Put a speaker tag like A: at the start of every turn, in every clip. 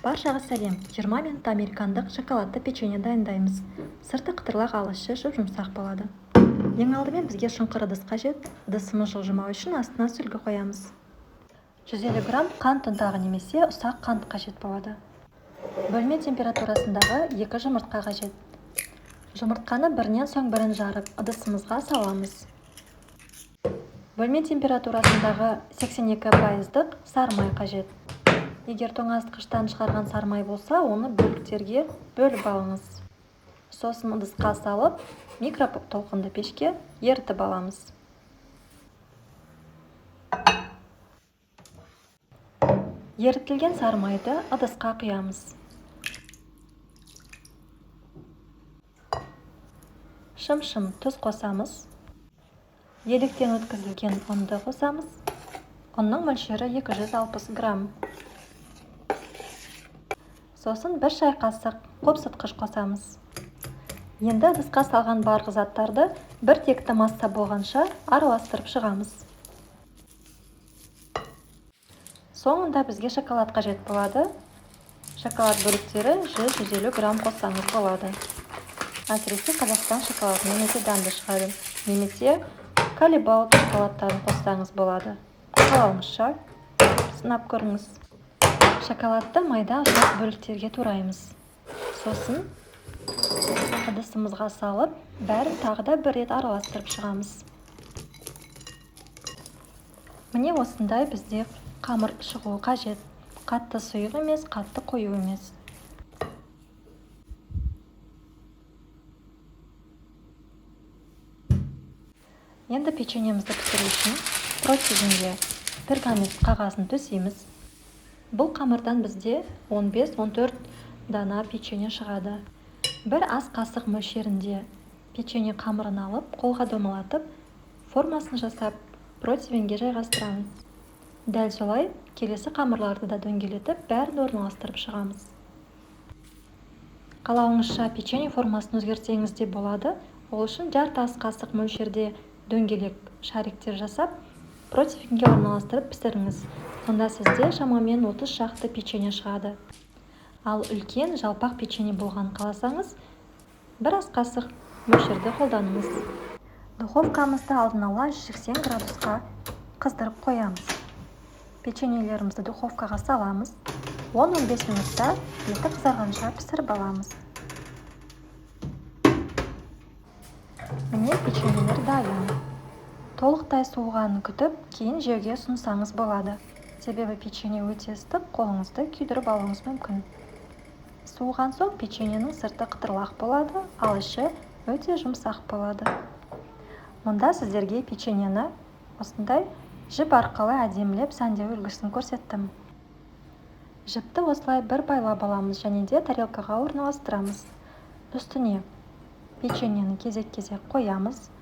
A: Баршаға сәлем. 20 минутта американдық шоколадты печенье дайындаймыз. Сырты қытырлақ, алышы жұмсақ болады. Ең алдымен бізге шұңқыр ыдыс қажет. Ыдысымыз жылжымау үшін астына сүлгі қоямыз. 150 грамм қант ұнтағы немесе ұсақ қант қажет болады. Бөлме температурасындағы 2 жұмыртқа қажет. Жұмыртқаны бірінен соң бірін жарып, ыдысымызға саламыз. Бөлме температурасындағы 82% сары май қажет. Егер тоңазытқыштан шығарған сары май болса, оны бөліктерге бөліп алыңыз. Сосын ыдысқа салып, микротолқынды пешке ерітіп аламыз. Ерітілген сары майды ыдысқа құямыз. Шым-шым тұз қосамыз. Електен өткізілген ұнды қосамыз. Ұнның мөлшері 260 грамм. Сосын 1 шай қасық қопсытқыш қосамыз. Енді ыдысқа салған барлық заттарды бір текті масса болғанша араластырып шығамыз. Соңында бізге шоколад қажет болады. Шоколад бөліктері 100-150 грамм қоссаңыз болады. Әсіресе Қазақстан шоколадынан өте дәмді шығады. Немесе Калибал шоколадтарын қоссаңыз болады. Қалауыңызша сынап көріңіз. Шоколадты майда ұсақ бөліктерге тураймыз. Сосын ыдысымызға салып, бәрін тағы да бір рет араластырып шығамыз. Міне осындай бізде қамыр шығуы қажет. Қатты сұйық емес, қатты қою емес. Енді печеньемізді пісіру үшін противеньге пергамент қағазын төсейміз. Бұл қамырдан бізде 15-14 дана печенье шығады. Бір ас қасық мөлшерінде печенье қамырын алып, қолға домалатып, формасын жасап, противеньге жайғастырамыз. Дәл солай келесі қамырларды да дөңгелетіп, бәрін орналастырып шығамыз. Қалауыңызша печенье формасын өзгертсеңіз де болады. Ол үшін жарты ас қасық мөлшерде дөңгелек шариктер жасап, противеньге орналастырып пісіріңіз. Сонда сізде шамамен 30 шақты печенье шығады. Ал үлкен жалпақ печенье болған қаласаңыз, бір ас қасық мөлшерде қолданыңыз. Духовкамызды алдын ала 180 градусқа қыздырып қоямыз. Печеньелерімізді духовкаға саламыз. 10-15 минутта еті қызарғанша пісіріп аламыз. Міне печеньелер дайын. Толықтай суығанын күтіп, кейін жеуге ұсынсаңыз болады. Себебі печенье өте ыстық, қолыңызды күйдіріп алуыңыз мүмкін. Суыған соң печеньенің сырты қытырлақ болады, ал іші өте жұмсақ болады. Мұнда сіздерге печеньені осындай жіп арқылы әдемілеп сәндеу үлгісін көрсеттім. Жіпті осылай бір байлап аламыз және де тарелкаға орналастырамыз. Үстіне печеньені кезек-кезек қоямыз.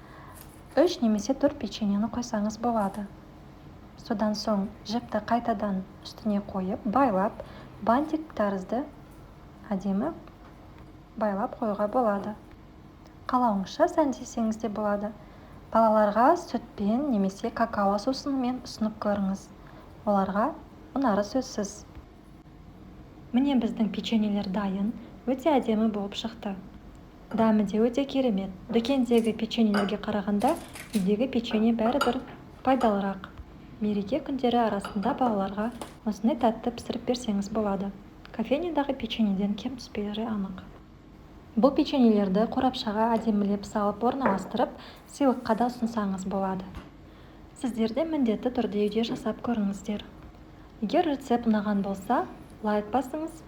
A: 3 немесе 4 печеньені қойсаңыз болады. Содан соң жіпті қайтадан үстіне қойып, байлап, бантик тәрізді әдемі байлап қоюға болады. Қалауыңызша сәндесеңіз де болады. Балаларға сүтпен немесе какао сусынымен ұсынып көріңіз. Оларға ұнары сөзсіз. Міне біздің печеньелер дайын, өте әдемі болып шықты. Дәмі де өте керемет. Дүкендегі печеньелерге қарағанда үйдегі печенье бәрібір пайдалырақ. Мереке күндері арасында балаларға осындай тәтті пісіріп берсеңіз болады. Кофейнядағы печеньеден кем түспері анық. Бұл печеньелерді қорапшаға әдемілеп салып орналастырып, сыйлыққа да ұсынсаңыз болады. Сіздер де міндетті түрде үйде жасап көріңіздер. Егер рецепт ұнаған болса, лайк басыңыз.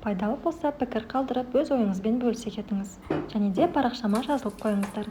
A: Пайдалы болса, пікір қалдырып, өз ойыңызбен бөлісе кетіңіз. Және де парақшама жазылып қойыңыздар.